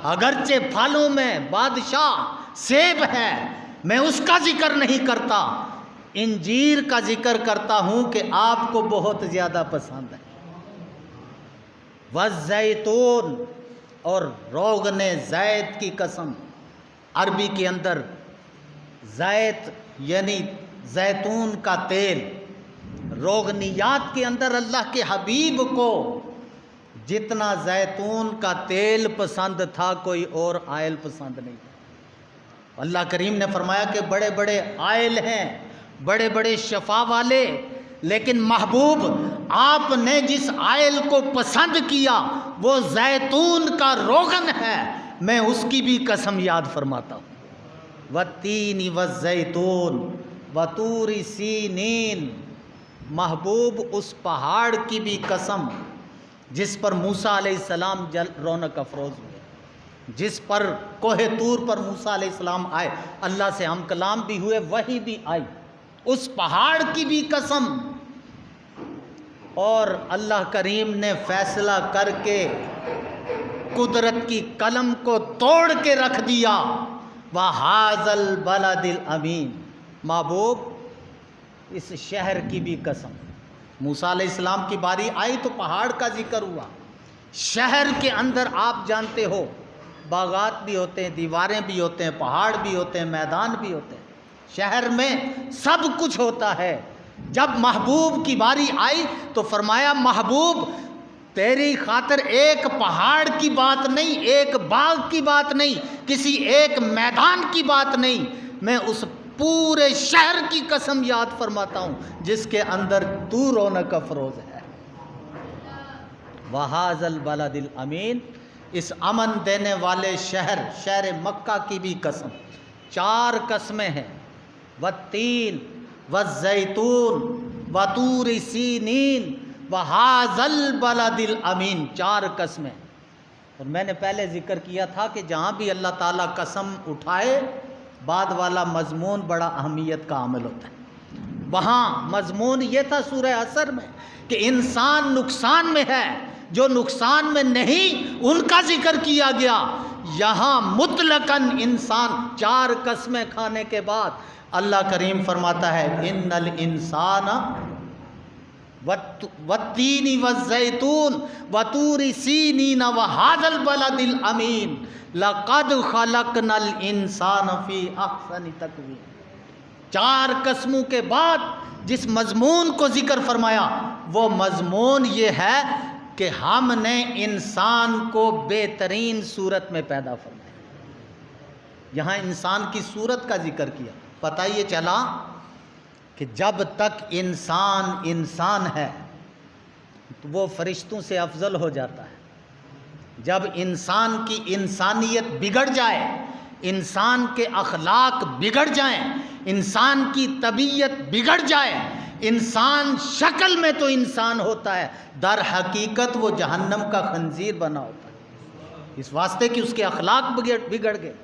اگرچہ پھلوں میں بادشاہ سیب ہے، میں اس کا ذکر نہیں کرتا، انجیر کا ذکر کرتا ہوں کہ آپ کو بہت زیادہ پسند ہے۔ والزیتون، اور روغن زیت کی قسم۔ عربی کے اندر زیت یعنی زیتون کا تیل، روغنیات کے اندر اللہ کے حبیب کو جتنا زیتون کا تیل پسند تھا کوئی اور آئل پسند نہیں تھا۔ اللہ کریم نے فرمایا کہ بڑے بڑے آئل ہیں، بڑے بڑے شفا والے، لیکن محبوب آپ نے جس آئل کو پسند کیا وہ زیتون کا روغن ہے، میں اس کی بھی قسم یاد فرماتا ہوں۔ والتین والزیتون وطور سینین، محبوب اس پہاڑ کی بھی قسم جس پر موسیٰ علیہ السلام رونق افروز ہوئے، جس پر کوہ طور پر موسیٰ علیہ السلام آئے، اللہ سے ہم کلام بھی ہوئے، وحی بھی آئی، اس پہاڑ کی بھی قسم۔ اور اللہ کریم نے فیصلہ کر کے قدرت کی قلم کو توڑ کے رکھ دیا، وَهَذَا الْبَلَدِ الْأَمِينِ، محبوب اس شہر کی بھی قسم۔ موسیٰ علیہ السلام کی باری آئی تو پہاڑ کا ذکر ہوا، شہر کے اندر آپ جانتے ہو باغات بھی ہوتے ہیں، دیواریں بھی ہوتے ہیں، پہاڑ بھی ہوتے ہیں، میدان بھی ہوتے ہیں، شہر میں سب کچھ ہوتا ہے۔ جب محبوب کی باری آئی تو فرمایا محبوب تیری خاطر ایک پہاڑ کی بات نہیں، ایک باغ کی بات نہیں، کسی ایک میدان کی بات نہیں، میں اس پورے شہر کی قسم یاد فرماتا ہوں جس کے اندر تو رونق افروز ہے۔ وَهَذَا الْبَلَدِ الْأَمِينِ، اس امن دینے والے شہر، شہر مکہ کی بھی قسم۔ 4 قسمیں ہیں، والتین والزیتون وطور سینین وَهَذَا الْبَلَدِ الْأَمِينِ، 4 قسمیں۔ اور میں نے پہلے ذکر کیا تھا کہ جہاں بھی اللہ تعالیٰ قسم اٹھائے بعد والا مضمون بڑا اہمیت کا عامل ہوتا ہے۔ وہاں مضمون یہ تھا سورہ عصر میں کہ انسان نقصان میں ہے، جو نقصان میں نہیں ان کا ذکر کیا گیا۔ یہاں مطلقاً انسان 4 قسمیں کھانے کے بعد اللہ کریم فرماتا ہے ان الانسان والتین والزیتون وطور سینین وَهَذَا الْبَلَدِ الْأَمِينِ لَقَدْ خَلَقْنَا الْإِنسَانَ فِي أَحْسَنِ تَقْوِيمٍ۔ 4 قسموں کے بعد جس مضمون کو ذکر فرمایا وہ مضمون یہ ہے کہ ہم نے انسان کو بہترین صورت میں پیدا فرمایا۔ یہاں انسان کی صورت کا ذکر کیا، پتہ یہ چلا کہ جب تک انسان انسان ہے تو وہ فرشتوں سے افضل ہو جاتا ہے۔ جب انسان کی انسانیت بگڑ جائے، انسان کے اخلاق بگڑ جائیں، انسان کی طبیعت بگڑ جائے، انسان شکل میں تو انسان ہوتا ہے، در حقیقت وہ جہنم کا خنزیر بنا ہوتا ہے، اس واسطے کہ اس کے اخلاق بگڑ گئے۔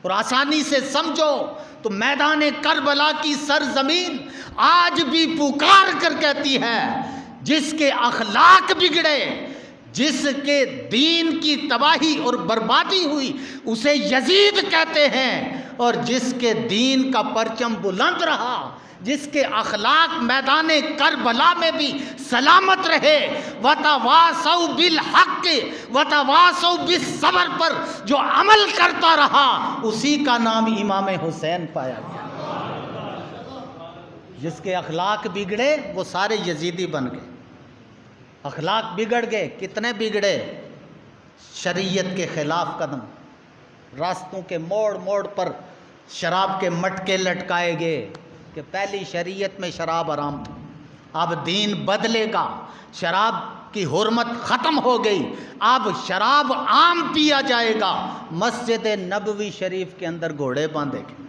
اور آسانی سے سمجھو تو میدان کربلا کی سرزمین آج بھی پکار کر کہتی ہے جس کے اخلاق بگڑے، جس کے دین کی تباہی اور بربادی ہوئی اسے یزید کہتے ہیں، اور جس کے دین کا پرچم بلند رہا، جس کے اخلاق میدان کربلا میں بھی سلامت رہے، وَتَوَاصَوْا بِالْحَقِّ وَتَوَاصَوْا بِالصَّبْرِ پر جو عمل کرتا رہا اسی کا نام امام حسین پایا گیا۔ جس کے اخلاق بگڑے وہ سارے یزیدی بن گئے۔ اخلاق بگڑ گئے، کتنے بگڑے؟ شریعت کے خلاف قدم، راستوں کے موڑ موڑ پر شراب کے مٹکے لٹکائے گئے کہ پہلی شریعت میں شراب حرام تھا، اب دین بدلے گا، شراب کی حرمت ختم ہو گئی، اب شراب عام پیا جائے گا۔ مسجد نبوی شریف کے اندر گھوڑے باندھے گئے،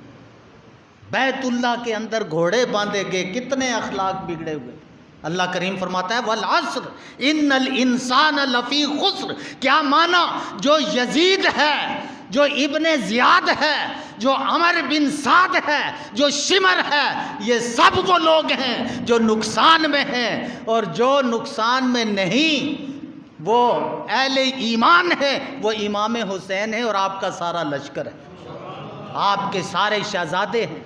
بیت اللہ کے اندر گھوڑے باندھے گئے، کتنے اخلاق بگڑے ہوئے۔ اللہ کریم فرماتا ہے والعصر ان الانسان لفی خسر، کیا معنی؟ جو یزید ہے، جو ابن زیاد ہے، جو عمر بن سعد ہے، جو شمر ہے، یہ سب وہ لوگ ہیں جو نقصان میں ہیں، اور جو نقصان میں نہیں وہ اہل ایمان ہے، وہ امام حسین ہے اور آپ کا سارا لشکر ہے، آپ کے سارے شہزادے ہیں،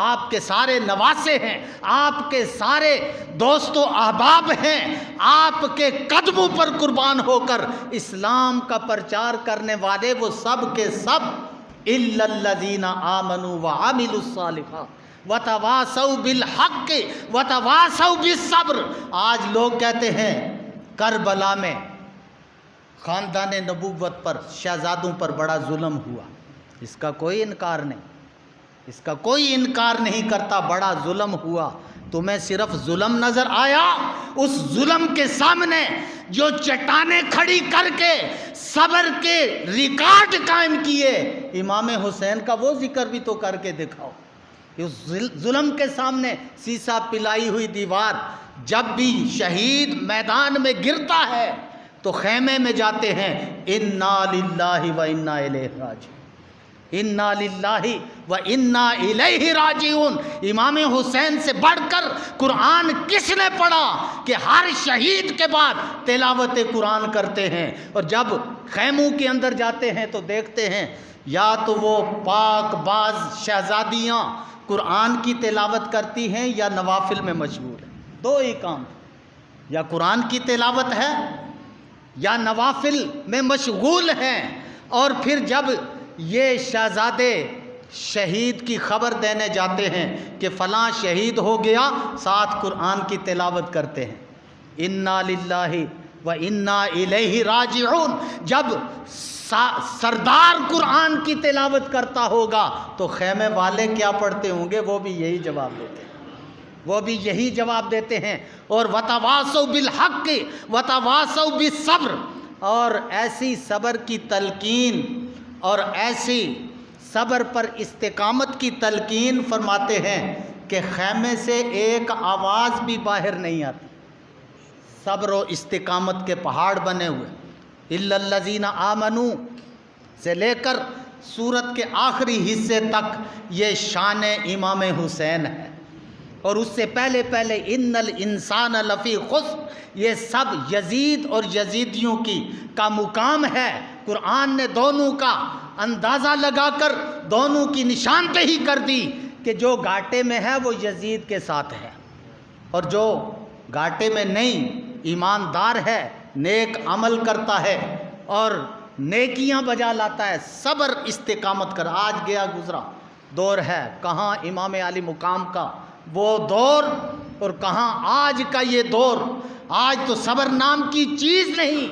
آپ کے سارے نواسے ہیں، آپ کے سارے دوست و احباب ہیں، آپ کے قدموں پر قربان ہو کر اسلام کا پرچار کرنے والے وہ سب کے سب الا الذین آمنوا وعملوا الصالحات وتواصوا بالحق وتواصوا بالصبر۔ آج لوگ کہتے ہیں کربلا میں خاندان نبوت پر، شہزادوں پر بڑا ظلم ہوا، اس کا کوئی انکار نہیں، اس کا کوئی انکار نہیں کرتا، بڑا ظلم ہوا۔ تمہیں صرف ظلم نظر آیا؟ اس ظلم کے سامنے جو چٹانیں کھڑی کر کے صبر کے ریکارڈ قائم کیے، امام حسین کا وہ ذکر بھی تو کر کے دکھاؤ۔ اس ظلم کے سامنے سیسا پلائی ہوئی دیوار، جب بھی شہید میدان میں گرتا ہے تو خیمے میں جاتے ہیں، انا للہ و انا الیہ راجعون، انا للہ و انا الیہ راجعون۔ امام حسین سے بڑھ کر قرآن کس نے پڑھا کہ ہر شہید کے بعد تلاوت قرآن کرتے ہیں، اور جب خیموں کے اندر جاتے ہیں تو دیکھتے ہیں یا تو وہ پاک باز شہزادیاں قرآن کی تلاوت کرتی ہیں یا نوافل میں مشغول ہیں، دو ہی کام، یا قرآن کی تلاوت ہے یا نوافل میں مشغول ہیں۔ اور پھر جب یہ شہزادے شہید کی خبر دینے جاتے ہیں کہ فلاں شہید ہو گیا، ساتھ قرآن کی تلاوت کرتے ہیں، انا للہ و انا الیہ راجعون۔ جب سردار قرآن کی تلاوت کرتا ہوگا تو خیمے والے کیا پڑھتے ہوں گے؟ وہ بھی یہی جواب دیتے ہیں، وہ بھی یہی جواب دیتے ہیں۔ اور وتواصوا بالحق وتواصوا بالصبر، اور ایسی صبر کی تلقین اور ایسی صبر پر استقامت کی تلقین فرماتے ہیں کہ خیمے سے ایک آواز بھی باہر نہیں آتی، صبر و استقامت کے پہاڑ بنے ہوئے۔ الا الذین آمنوا سے لے کر سورت کے آخری حصے تک یہ شان امام حسین ہے، اور اس سے پہلے ان الانسان لفی خسر، یہ سب یزید اور یزیدیوں کا مقام ہے۔ قرآن نے دونوں کا اندازہ لگا کر دونوں کی نشاندہی کر دی کہ جو گھاٹے میں ہے وہ یزید کے ساتھ ہے، اور جو گھاٹے میں نہیں، ایماندار ہے، نیک عمل کرتا ہے اور نیکیاں بجا لاتا ہے، صبر استقامت کر۔ آج گیا گزرا دور ہے، کہاں امام علی مقام کا وہ دور اور کہاں آج کا یہ دور۔ آج تو صبر نام کی چیز نہیں،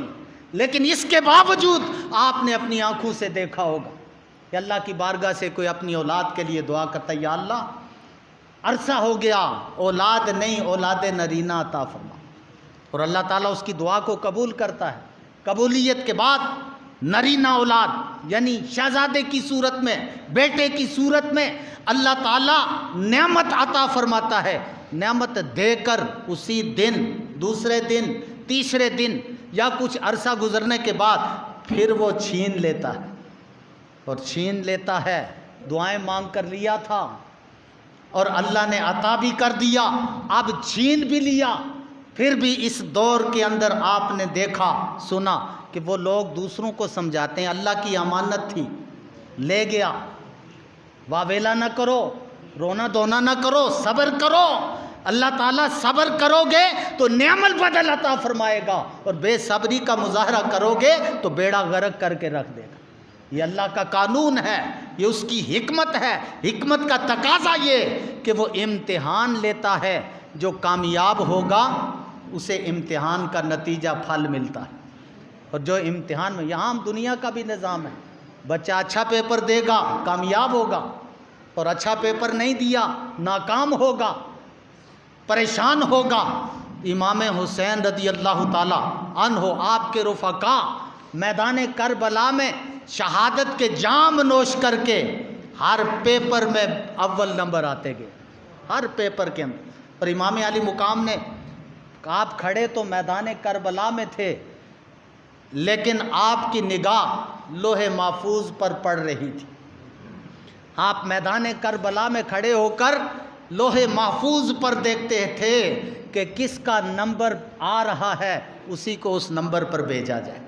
لیکن اس کے باوجود آپ نے اپنی آنکھوں سے دیکھا ہوگا کہ اللہ کی بارگاہ سے کوئی اپنی اولاد کے لیے دعا کرتا ہے، یا اللہ عرصہ ہو گیا اولاد نہیں، اولاد نرینہ عطا فرما، اور اللہ تعالیٰ اس کی دعا کو قبول کرتا ہے۔ قبولیت کے بعد نرینہ اولاد یعنی شہزادے کی صورت میں، بیٹے کی صورت میں اللہ تعالیٰ نعمت عطا فرماتا ہے۔ نعمت دے کر اسی دن، دوسرے دن، تیسرے دن یا کچھ عرصہ گزرنے کے بعد پھر وہ چھین لیتا ہے، اور چھین لیتا ہے۔ دعائیں مانگ کر لیا تھا اور اللہ نے عطا بھی کر دیا، اب چھین بھی لیا۔ پھر بھی اس دور کے اندر آپ نے دیکھا سنا کہ وہ لوگ دوسروں کو سمجھاتے ہیں، اللہ کی امانت تھی، لے گیا، واویلا نہ کرو، رونا دھونا نہ کرو، صبر کرو۔ اللہ تعالیٰ صبر کرو گے تو نعم البدل عطا فرمائے گا، اور بے صبری کا مظاہرہ کرو گے تو بیڑا غرق کر کے رکھ دے گا۔ یہ اللہ کا قانون ہے، یہ اس کی حکمت ہے۔ حکمت کا تقاضا یہ کہ وہ امتحان لیتا ہے، جو کامیاب ہوگا اسے امتحان کا نتیجہ پھل ملتا ہے، اور جو امتحان میں، یہاں ہم دنیا کا بھی نظام ہے، بچہ اچھا پیپر دے گا کامیاب ہوگا، اور اچھا پیپر نہیں دیا ناکام ہوگا، پریشان ہوگا۔ امام حسین رضی اللہ تعالی عنہ، آپ کے رفقا میدان کربلا میں شہادت کے جام نوش کر کے ہر پیپر میں اول نمبر آتے گئے، ہر پیپر کے اندر۔ اور امام علی مقام نے، آپ کھڑے تو میدان کربلا میں تھے، لیکن آپ کی نگاہ لوح محفوظ پر پڑ رہی تھی۔ آپ میدان کربلا میں کھڑے ہو کر لوہے محفوظ پر دیکھتے تھے کہ کس کا نمبر آ رہا ہے، اسی کو اس نمبر پر بھیجا جائے۔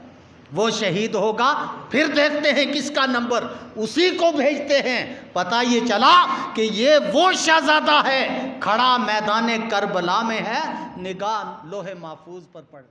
وہ شہید ہوگا، پھر دیکھتے ہیں کس کا نمبر، اسی کو بھیجتے ہیں۔ پتہ یہ چلا کہ یہ وہ شہزادہ ہے، کھڑا میدان کربلا میں ہے، نگاہ لوہے محفوظ پر پڑ